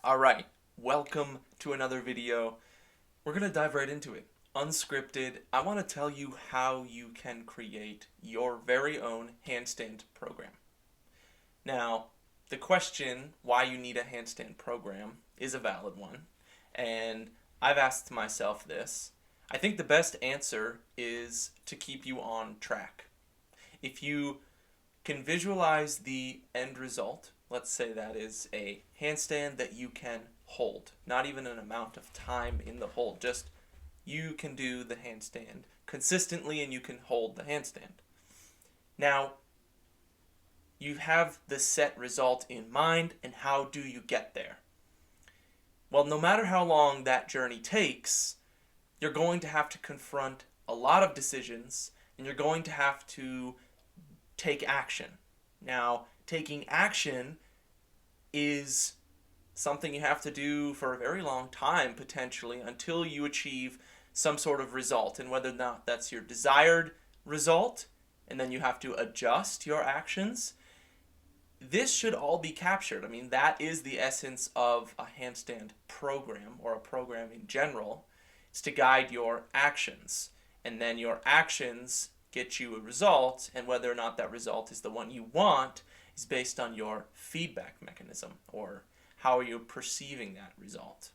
Alright, welcome to another video. We're going to dive right into it. Unscripted, I want to tell you how you can create your very own handstand program. Now, the question why you need a handstand program is a valid one, and I've asked myself this. I think the best answer is to keep you on track. If you can visualize the end result, let's say that is a handstand that you can hold, not even an amount of time in the hold, just you can do the handstand consistently and you can hold the handstand. Now, you have the set result in mind, and how do you get there? Well, no matter how long that journey takes, you're going to have to confront a lot of decisions, and you're going to have to take action. Now, taking action is something you have to do for a very long time, potentially, until you achieve some sort of result. And whether or not that's your desired result, and then you have to adjust your actions, this should all be captured. I mean, that is the essence of a handstand program, or a program in general. It's to guide your actions. And then your actions get you a result, and whether or not that result is the one you want is based on your feedback mechanism, or how are you perceiving that result.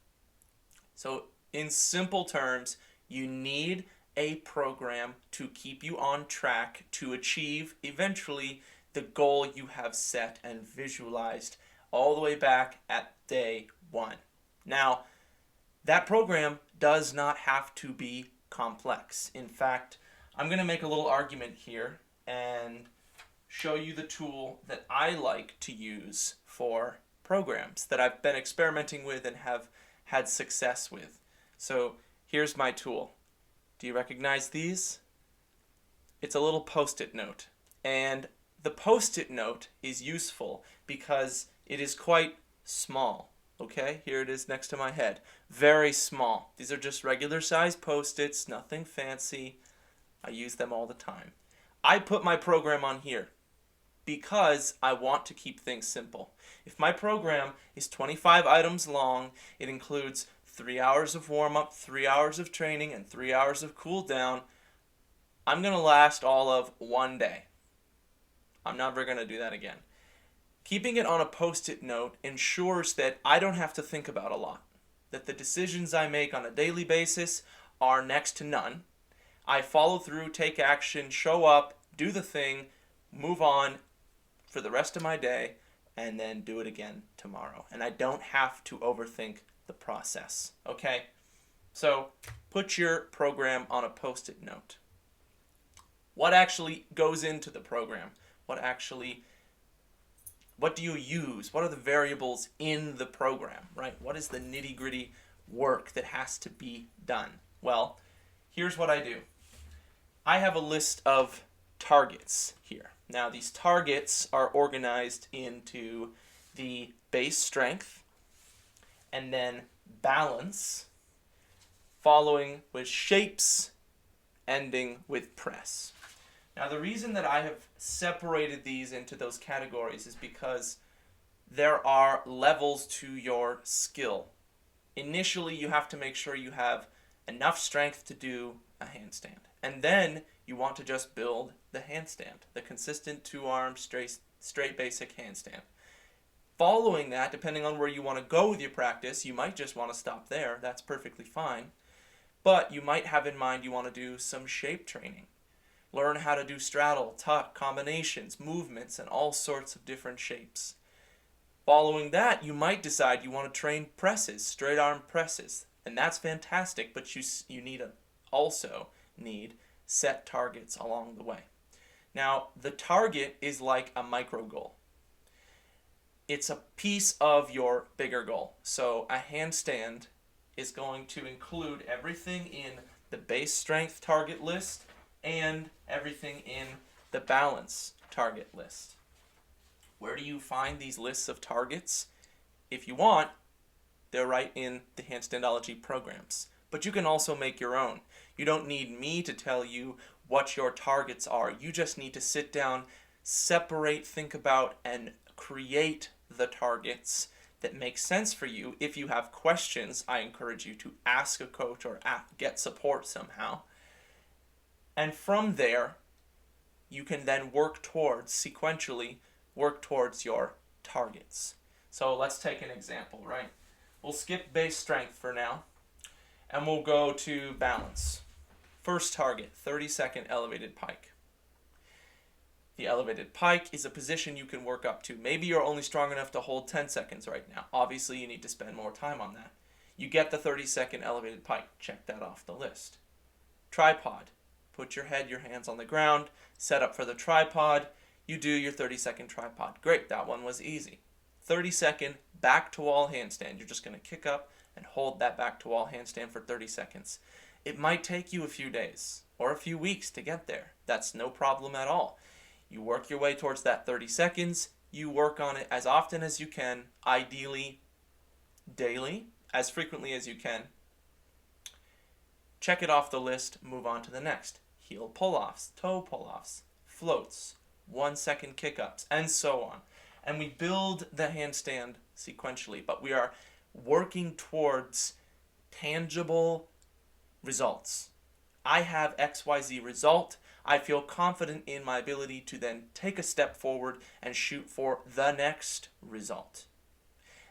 So in simple terms, you need a program to keep you on track to achieve eventually the goal you have set and visualized all the way back at day one. Now, that program does not have to be complex. In fact, I'm going to make a little argument here and show you the tool that I like to use for programs that I've been experimenting with and have had success with. So here's my tool. Do you recognize these? It's a little post-it note. And the post-it note is useful because it is quite small. Okay, here it is next to my head. Very small. These are just regular size post-its, nothing fancy. I use them all the time. I put my program on here because I want to keep things simple. If my program is 25 items long, it includes 3 hours of warm-up, 3 hours of training, and 3 hours of cool-down, I'm going to last all of one day. I'm never going to do that again. Keeping it on a post-it note ensures that I don't have to think about a lot, that the decisions I make on a daily basis are next to none. I follow through, take action, show up, do the thing, move on for the rest of my day, and then do it again tomorrow. And I don't have to overthink the process, okay? So put your program on a post-it note. What actually goes into the program? What do you use? What are the variables in the program, right? What is the nitty-gritty work that has to be done? Well, here's what I do. I have a list of targets here. Now, these targets are organized into the base strength, and then balance, following with shapes, ending with press. Now, the reason that I have separated these into those categories is because there are levels to your skill. Initially, you have to make sure you have enough strength to do a handstand. And then you want to just build the handstand, the consistent two-arm straight basic handstand. Following that, depending on where you want to go with your practice, you might just want to stop there. That's perfectly fine. But you might have in mind you want to do some shape training. Learn how to do straddle, tuck, combinations, movements, and all sorts of different shapes. Following that, you might decide you want to train presses, straight arm presses. And that's fantastic, but you also need set targets along the way. Now, the target is like a micro goal. It's a piece of your bigger goal. So a handstand is going to include everything in the base strength target list and everything in the balance target list. Where do you find these lists of targets? If you want, they're right in the Handstandology programs. But you can also make your own. You don't need me to tell you what your targets are. You just need to sit down, separate, think about, and create the targets that makes sense for you. If you have questions, I encourage you to ask a coach or get support somehow. And from there, you can then sequentially work towards your targets. So let's take an example, right? We'll skip base strength for now, and we'll go to balance. First target, 30-second elevated pike. The elevated pike is a position you can work up to. Maybe you're only strong enough to hold 10 seconds right now. Obviously, you need to spend more time on that. You get the 30-second elevated pike. Check that off the list. Tripod. Put your hands on the ground, set up for the tripod. You do your 30-second tripod. Great, that one was easy. 30-second back to wall handstand. You're just going to kick up and hold that back to wall handstand for 30 seconds. It might take you a few days or a few weeks to get there. That's no problem at all. You work your way towards that 30 seconds. You work on it as often as you can, ideally daily, as frequently as you can. Check it off the list, move on to the next. Heel pull-offs, toe pull-offs, floats, 1-second kick-ups, and so on. And we build the handstand sequentially, but we are working towards tangible results. I have XYZ result. I feel confident in my ability to then take a step forward and shoot for the next result.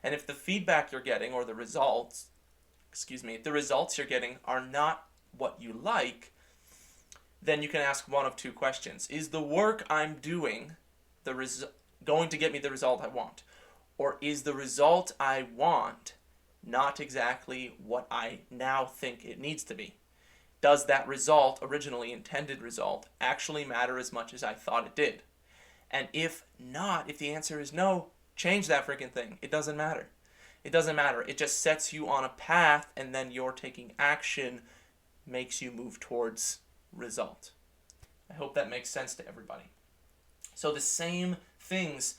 And if the feedback you're getting, or the results you're getting are not what you like, then you can ask one of two questions. Is the work I'm doing going to get me the result I want? Or is the result I want not exactly what I now think it needs to be? Does that result, originally intended result, actually matter as much as I thought it did? And if not, if the answer is no, change that freaking thing. It doesn't matter. It doesn't matter. It just sets you on a path, and then your taking action makes you move towards result. I hope that makes sense to everybody. So the same things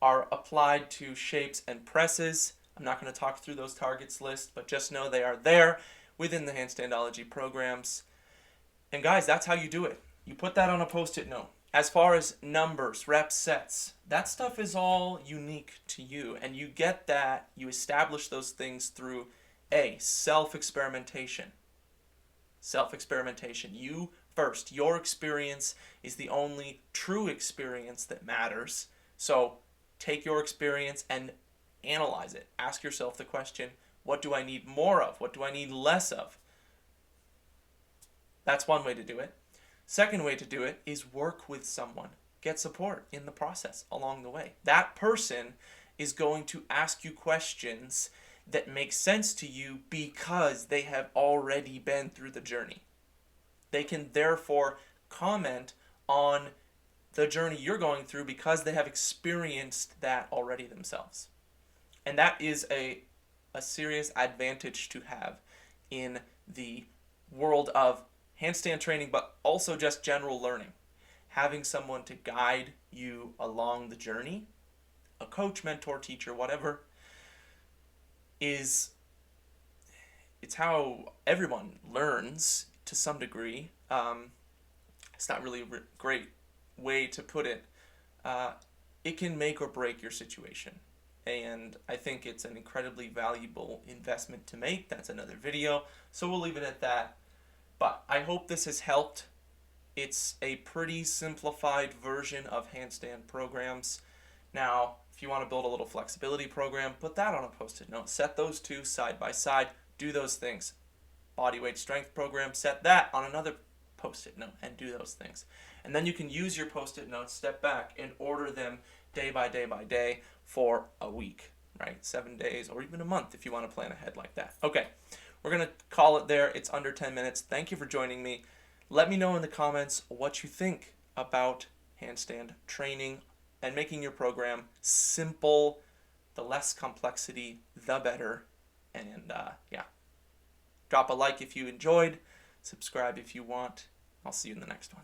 are applied to shapes and presses. I'm not going to talk through those targets list, but just know they are there within the Handstandology programs. And guys, that's how you do it. You put that on a post-it note. As far as numbers, reps, sets, that stuff is all unique to you. And you get that, you establish those things through self-experimentation. Self-experimentation. You first. Your experience is the only true experience that matters. So take your experience and analyze it. Ask yourself the question, what do I need more of? What do I need less of? That's one way to do it. Second way to do it is work with someone. Get support in the process along the way. That person is going to ask you questions that make sense to you because they have already been through the journey. They can therefore comment on the journey you're going through because they have experienced that already themselves. And that is a serious advantage to have in the world of handstand training, but also just general learning. Having someone to guide you along the journey, a coach, mentor, teacher, whatever, it's how everyone learns to some degree. It's not really a great way to put it. It can make or break your situation. And I think it's an incredibly valuable investment to make. That's another video, so we'll leave it at that. But I hope this has helped. It's a pretty simplified version of handstand programs. Now, if you want to build a little flexibility program, put that on a post-it note. Set those two side by side. Do those things. Bodyweight strength program, set that on another post-it note and do those things. And then you can use your post-it notes, step back, and order them day by day by day for a week, right? 7 days or even a month if you want to plan ahead like that. Okay, we're going to call it there. It's under 10 minutes. Thank you for joining me. Let me know in the comments what you think about handstand training and making your program simple. The less complexity, the better. And yeah, drop a like if you enjoyed, subscribe if you want. I'll see you in the next one.